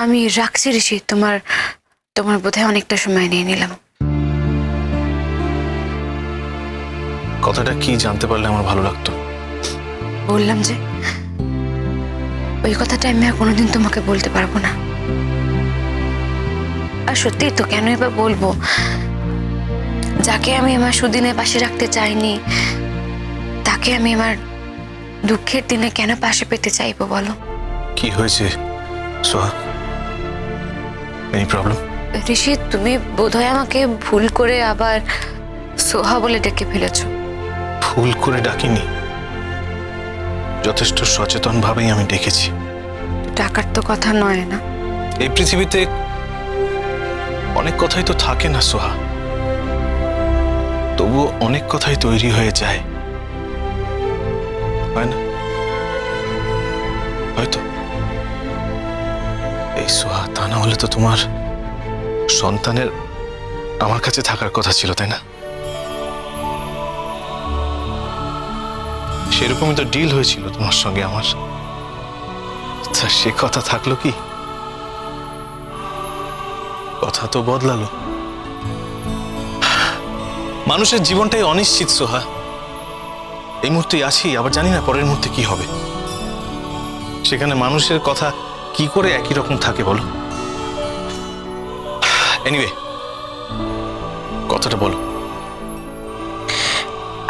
আমি রাখছি ঋষি, তোমার তোমার বোধহয় অনেকটা সময় নিয়ে নিলাম। কথাটা কি জানতে পারলে আমার ভালো লাগতো। বললাম যে ওই কথাটা আমি আর কোনোদিন তোমাকে বলতে পারবো না। আর সত্যি তো কেনই বা বলবো, যাকে আমি আমার সুদিনের পাশে রাখতে চাইনি তাকে আমি আমার দুঃখের দিনে কেন পাশে পেতে চাইবো বলো? কি হয়েছে সোহা? Any problem? ঋষি, তুমি বোধহয় আমাকে ভুল করে আবার সোহা বলে ডেকে ফেলেছো। ভুল করে ডাকিনি, যথেষ্ট সচেতন ভাবেই আমি ডেকেছি। টাকার তো কথা নয় না। এই পৃথিবীতে অনেক কথাই তো থাকে না সোহা, তবুও অনেক কথাই তৈরি হয়ে যায়, হয় না? হয়তো এই সোহা, তা না হলে তো তোমার সন্তানের আমার কাছে থাকার কথা ছিল, তাই না? সেরকমই তো ডিল হয়েছিল তোমার সঙ্গে আমার। তা সে কথা থাকলো কি? কথা তো বদলালো। মানুষের জীবনটাই অনিশ্চিত সোহা। এই মুহূর্তে আছি, আবার জানি না পরের মুহূর্তে কি হবে। সেখানে মানুষের কথা কি করে একই রকম থাকে বলো? এনিওয়ে, কথাটা বলো।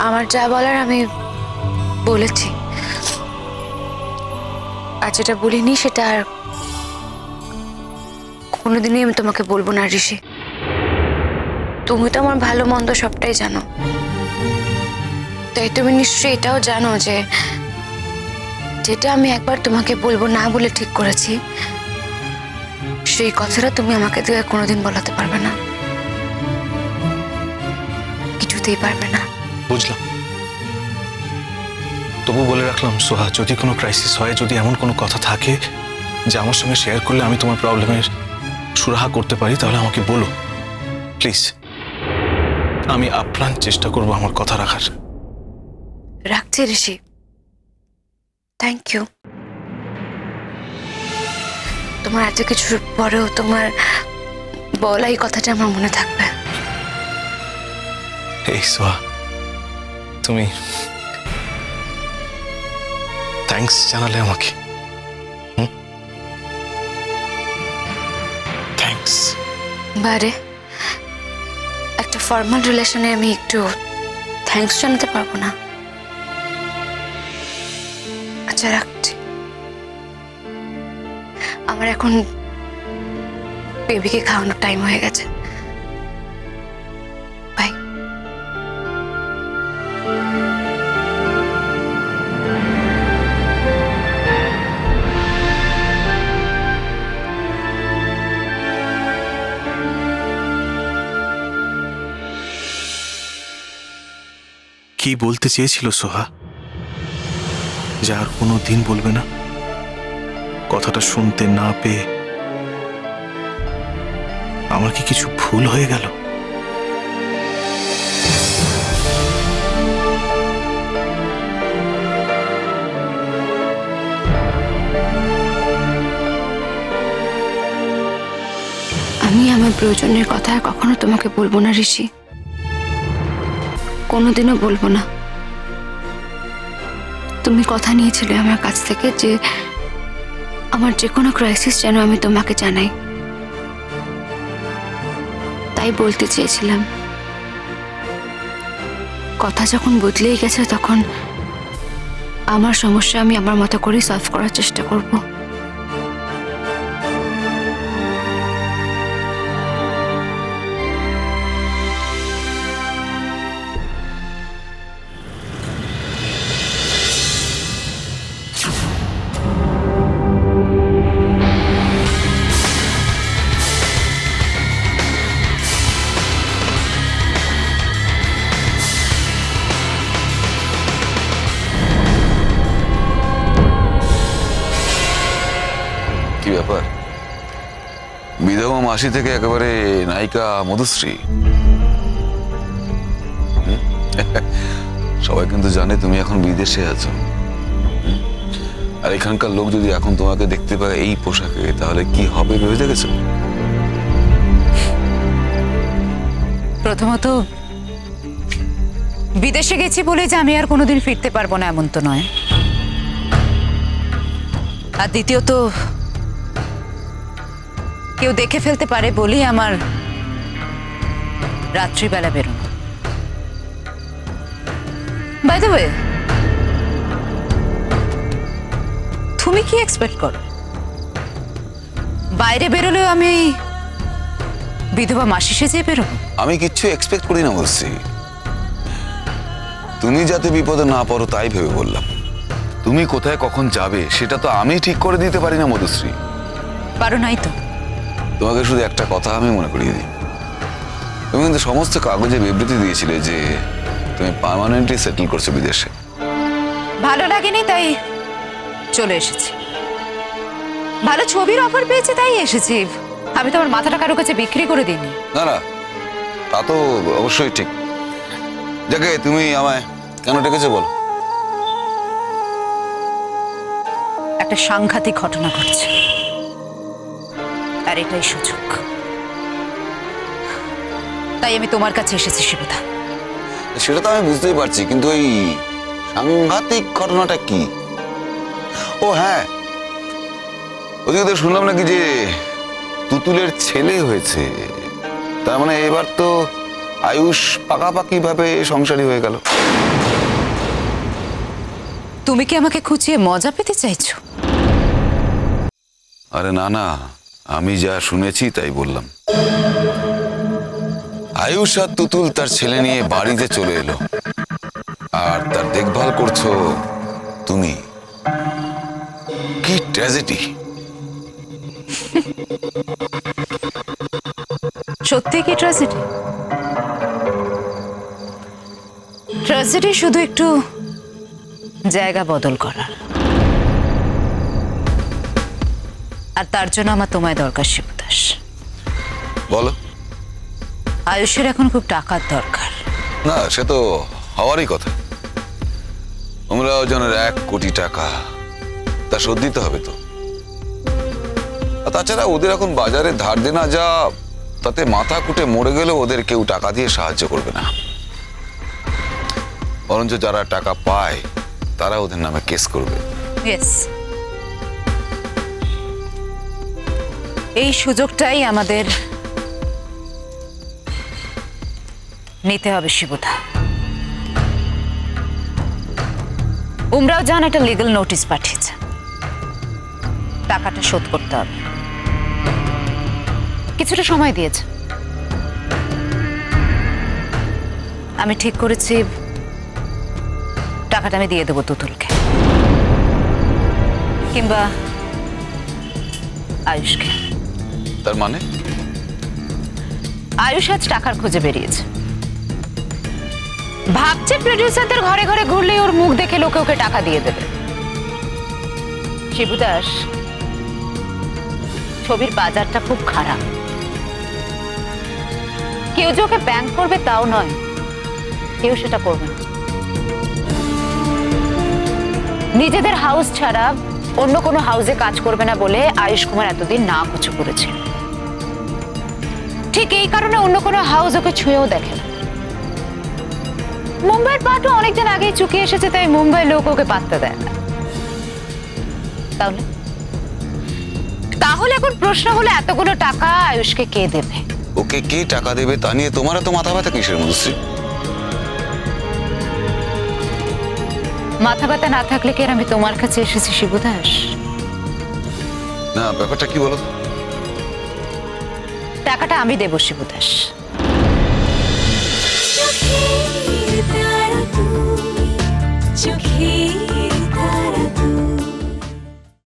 আমার যা বলার আমি বলেছি, আর যেটা বলিনি সেটা আর কোনোদিনই আমি তোমাকে বলবো না ঋষি। তুমি তো আমার ভালো মন্দ সবটাই জানো, তাই তুমি নিশ্চয়ই এটাও জানো যে যেটা আমি একবার তোমাকে বলবো না বলে ঠিক করেছি, সেই কথাটা তুমি আমাকে দিয়ে কোনোদিন বলাতে পারবে না, কিছুতেই পারবে না। বুঝলাম, তবু বলে রাখলাম সোহা, যদি কোনো ক্রাইসিস হয়, যদি এমন কোনো কথা থাকে যে আমার সঙ্গে শেয়ার করলে আমি তোমার প্রবলেমের সুরাহা করতে পারি, তাহলে আমাকে বলো প্লিজ। আমি আপ্রাণ চেষ্টা করব আমার কথা রাখার। রাখছি ঋষি, থ্যাংক ইউ। তোমার এত কিছুর পরেও তোমার বলা এই কথাটা আমার মনে থাকবে। এই সোহা, তুমি থ্যাঙ্কস জানালে আমাকে। থ্যাঙ্কস। বারে একটা ফর্মাল রিলেশনে আমি একটু থ্যাঙ্কস জানাতে পারবো না? আচ্ছা, রাখছি। আমার এখন বেবিকে খাওয়ানোর টাইম হয়ে গেছে। বাই। কি বলতে চেয়েছিল সোহা, যে আর কোনো দিন বলবে না? কথাটা শুনতে না পেয়ে আমার কি কিছু ভুল হয়ে গেল? আমি আমার প্রয়োজনের কথা আর কখনো তোমাকে বলবো না ঋষি, কোনোদিনও বলবো না। তুমি কথা নিয়েছিলে আমার কাছ থেকে যে আমার যে কোনো ক্রাইসিস যেন আমি তোমাকে জানাই, তাই বলতে চেয়েছিলাম। কথা যখন বদলেই গেছে, তখন আমার সমস্যা আমি আমার মতো করেই সলভ করার চেষ্টা করব। কি ব্যাপার? বিধবা মাসি থেকে একেবারে নায়িকা মধুশ্রী। সবাই কিন্তু জানে তুমি এখন বিদেশে আছো। আর এখানকার লোক যদি এখন তোমাকে দেখতে পায় এই পোশাকে, তাহলে কি হবে ভেবে দেখেছো? প্রথমত বিদেশে গেছি বলে যে আমি আর কোনোদিন ফিরতে পারবো না এমন তো নয়। আর দ্বিতীয়ত কেউ দেখে ফেলতে পারে বলেই আমার রাত্রিবেলা বেরোনো। বাই দ্য ওয়ে, তুমি কি এক্সপেক্ট করো বাইরে বেরোলেও আমি বিধবা মাসি সেজে বেরোবো? আমি কিচ্ছু এক্সপেক্ট করি না বলছি, তুমি যাতে বিপদে না পড়ো তাই ভেবে বললাম। তুমি কোথায় কখন যাবে সেটা তো আমি ঠিক করে দিতে পারি না মধুশ্রী। পারো নাই তো? তোমাকে শুধু একটা কথা আমি মনে করিয়ে দিই, তুমি কিন্তু সমস্ত কাগজে বিবৃতি দিয়েছিলে যে তুমি পার্মানেন্টলি সেটেল করছো বিদেশে। ভালো লাগেনি তাই চলে এসেছি। ভালো ছবির অফার পেয়েছি তাই এসেছি। আমি তো আমার মাথাটা কারো কাছে বিক্রি করে দিইনি। না না, তা তো অবশ্যই ঠিক। যাকে তুমি আমায় কেন ডেকেছো বলো? একটা সাংঘাতিক ঘটনা ঘটছে, আর এটাই সুযোগ। তাই আমি তোমার কাছে এসেছি শিবুদা। সেটা তো আমি বুঝতেই পারছি, কিন্তু ওই সাংঘাতিক ঘটনাটা কি? ও হ্যাঁ, ওদিকে তো শুনলাম নাকি যে তুতুলের ছেলে হয়েছে। তার মানে এবার তো আয়ুষ পাকাপাকি ভাবে সংসারী হয়ে গেল। তুমি কি আমাকে খুঁচিয়ে মজা পেতে চাইছো? আরে না না, আমি যা শুনেছি তাই বললাম। আয়ুষ আর তুতুল তার ছেলে নিয়ে বাড়িতে চলে এলো, আর তার দেখভাল করছো তুমি। কি ট্র্যাজেডি! সত্যি কি ট্র্যাজেডি? ট্র্যাজেডি শুধু একটু জায়গা বদল করার, আর তার জন্য আমার তোমায় দরকার শিবদাস। বলো। আয়ুষের এখন খুব টাকার দরকার। না, সে তো হওয়ারই কথা। তোমরা ওজনের 1 কোটি টাকা, তা শোধ দিতে হবে তো। আর তাছাড়া ওদের এখন বাজারে ধার দেনা যা, তাতে মাথা কুটে মরে গেলেও ওদের কেউ টাকা দিয়ে সাহায্য করবে না। বরঞ্চ যারা টাকা পায় তারা ওদের নামে কেস করবে। ইয়েস, এই সুযোগটাই আমাদের নিতে হবে শিবুদা। উমরাও জান একটা লিগ্যাল নোটিশ পাঠিয়েছে, টাকাটা শোধ করতে হবে। কিছুটা সময় দিয়েছে। আমি ঠিক করেছি টাকাটা আমি দিয়ে দেবো তুতুলকে কিংবা আয়ুষকে। তার মানে আয়ুষ আজ টাকার খোঁজে বেরিয়েছে, ভাবছে প্রডিউসারদের ঘরে ঘরে ঘুরলে ওর মুখ দেখে লোকে ওকে টাকা দিয়ে দেবে। শিবুদাস, ছবির বাজারটা খুব খারাপ। কেউ যে ওকে ব্যাংক করবে তাও নয়, কেউ সেটা করবে না। নিজেদের হাউস ছাড়া অন্য কোনো হাউসে কাজ করবে না বলে আয়ুষ কুমার এতদিন না কিছু করেছে। ঠিক এই কারণে অন্য কোনো হাউস ওকে ছুঁয়েও দেখে না। মুম্বাইয়ের পাটও অনেকদিন আগেই চুকিয়ে এসেছে, তাই মুম্বাই লোক ওকে পাত্তা দেয় না। তাহলে এখন প্রশ্ন হলো, এতগুলো টাকা আয়ুষকে কে দেবে? ওকে কে টাকা দেবে তা নিয়ে তোমার তো মাথা ব্যথা কিসের মধুশ্রী? মাথা ব্যথা না থাকলে কি আর আমি তোমার কাছে এসেছি শিবুদাস? না, ব্যাপারটা কি বলো? টাকাটা আমি দেব শিবুদাস।